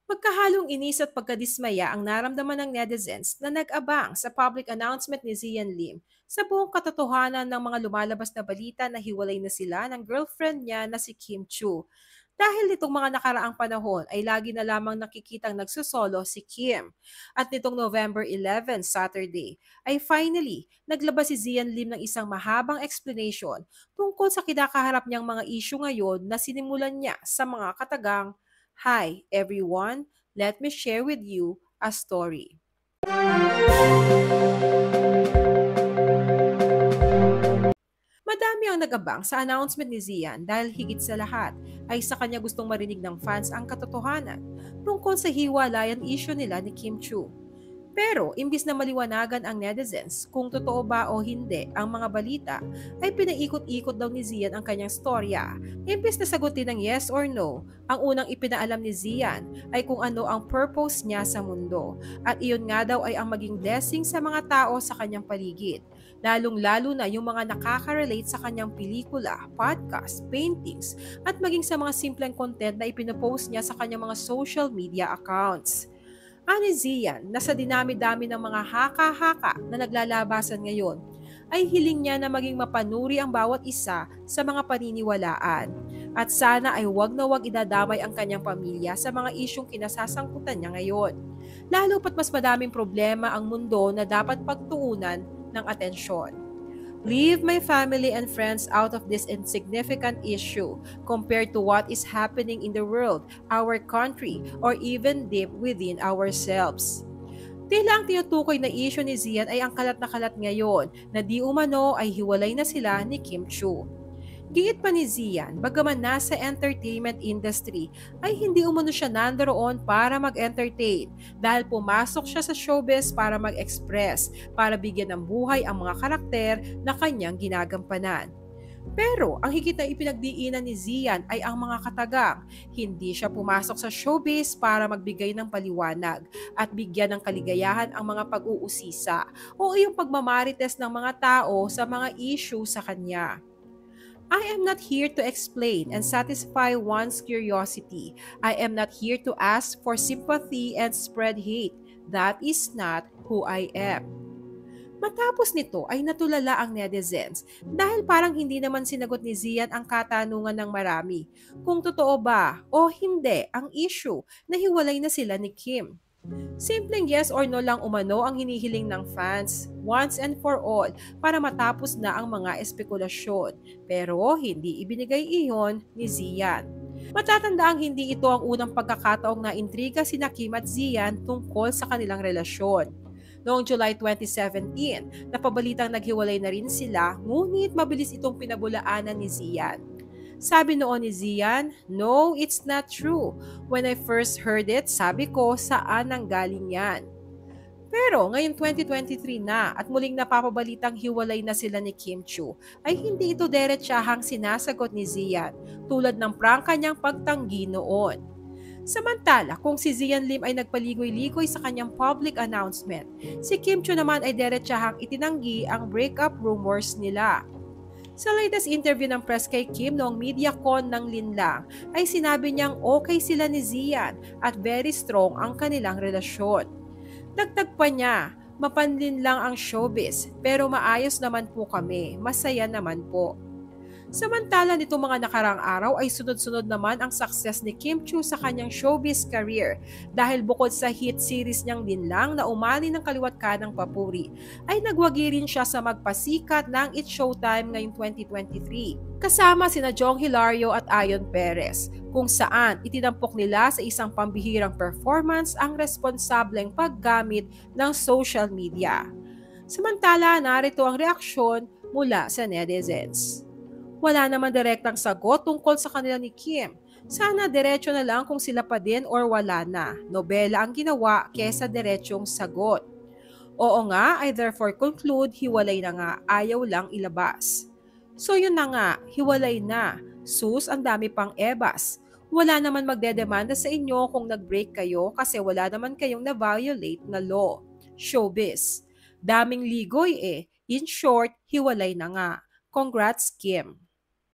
Magkahalong inis at pagkadismaya ang naramdaman ng netizens na nag-abang sa public announcement ni Zian Lim sa buong katotohanan ng mga lumalabas na balita na hiwalay na sila ng girlfriend niya na si Kim Chu. Dahil nitong mga nakaraang panahon ay lagi na lamang nakikitang nagsusolo si Kim. At nitong November 11, Saturday, ay finally naglabas si Zian Lim ng isang mahabang explanation tungkol sa kinakaharap niyang mga issue ngayon na sinimulan niya sa mga katagang, "Hi everyone, let me share with you a story." Madami ang nag-abang sa announcement ni Zian dahil higit sa lahat ay sa kanya gustong marinig ng fans ang katotohanan tungkol sa hiwalayan issue nila ni Kim Chu. Pero imbis na maliwanagan ang netizens kung totoo ba o hindi ang mga balita, ay pinaikot-ikot daw ni Zian ang kanyang storya. Imbis na sagutin ng yes or no, ang unang ipinaalam ni Zian ay kung ano ang purpose niya sa mundo. At iyon nga daw ay ang maging blessing sa mga tao sa kanyang paligid. Lalong-lalo na yung mga nakaka-relate sa kanyang pelikula, podcast, paintings, at maging sa mga simpleng content na ipinopost niya sa kanyang mga social media accounts. Ani Zian na sa dinami-dami ng mga haka-haka na naglalabasan ngayon, ay hiling niya na maging mapanuri ang bawat isa sa mga paniniwalaan. At sana ay wag na wag idadamay ang kanyang pamilya sa mga isyong kinasasangkutan niya ngayon. Lalo pat mas madaming problema ang mundo na dapat pagtuunan ng atensyon. Leave my family and friends out of this insignificant issue compared to what is happening in the world, our country, or even deep within ourselves. Tila ang tinutukoy na issue ni Zian ay ang kalat na kalat ngayon na di umano ay hiwalay na sila ni Kim Chu. Giit pa ni Zian, bagaman nasa entertainment industry, ay hindi umano siya nandoon para mag-entertain dahil pumasok siya sa showbiz para mag-express, para bigyan ng buhay ang mga karakter na kanyang ginagampanan. Pero ang higit na ipinagdiinan ni Zian ay ang mga katagang. Hindi siya pumasok sa showbiz para magbigay ng paliwanag at bigyan ng kaligayahan ang mga pag-uusisa o yung pagmamarites ng mga tao sa mga issue sa kanya. I am not here to explain and satisfy one's curiosity. I am not here to ask for sympathy and spread hate. That is not who I am. Matapos nito ay natulala ang netizens dahil parang hindi naman sinagot ni Zian ang katanungan ng marami kung totoo ba o hindi ang issue na hiwalay na sila ni Kim. Simpleng yes or no lang umano ang hinihiling ng fans, once and for all, para matapos na ang mga espekulasyon. Pero hindi ibinigay iyon ni Zian. Matatandaang hindi ito ang unang pagkakataong na intriga sina Kim at Zian tungkol sa kanilang relasyon. Noong July 2017, napabalitang naghiwalay na rin sila, ngunit mabilis itong pinabulaanan ni Zian. Sabi noon ni Zian, "No, it's not true. When I first heard it, sabi ko, saan ang galing yan?" Pero ngayong 2023 na at muling napapabalitang hiwalay na sila ni Kim Chu, ay hindi ito derechahang sinasagot ni Zian tulad ng prangka niyang pagtanggi noon. Samantala, kung si Zian Lim ay nagpaligoy-ligoy sa kanyang public announcement, si Kim Chu naman ay derechahang itinanggi ang breakup rumors nila. Sa latest interview ng press kay Kim noong MediaCon ng Linlang, ay sinabi niyang okay sila ni Zian at very strong ang kanilang relasyon. Dagdag pa niya, mapanlin lang ang showbiz pero maayos naman po kami, masaya naman po. Samantala nitong mga nakarang araw ay sunod-sunod naman ang success ni Kim Chu sa kanyang showbiz career dahil bukod sa hit series niyang Linlang na umani ng kaliwat kanang papuri, ay nagwagi rin siya sa magpasikat ng It's Showtime ngayong 2023. Kasama sina Jong Hilario at Ayon Perez, kung saan itinampok nila sa isang pambihirang performance ang responsableng paggamit ng social media. Samantala, narito ang reaksyon mula sa netizens. Wala naman direktang sagot tungkol sa kanila ni Kim. Sana diretso na lang kung sila pa din or wala na. Nobela ang ginawa kesa diretsong sagot. Oo nga, I therefore conclude hiwalay na nga, ayaw lang ilabas. So yun na nga, hiwalay na. Sus, ang dami pang ebas. Wala naman magdedemanda sa inyo kung nag-break kayo kasi wala naman kayong na-violate na law. Showbiz. Daming ligoy eh. In short, hiwalay na nga. Congrats, Kim.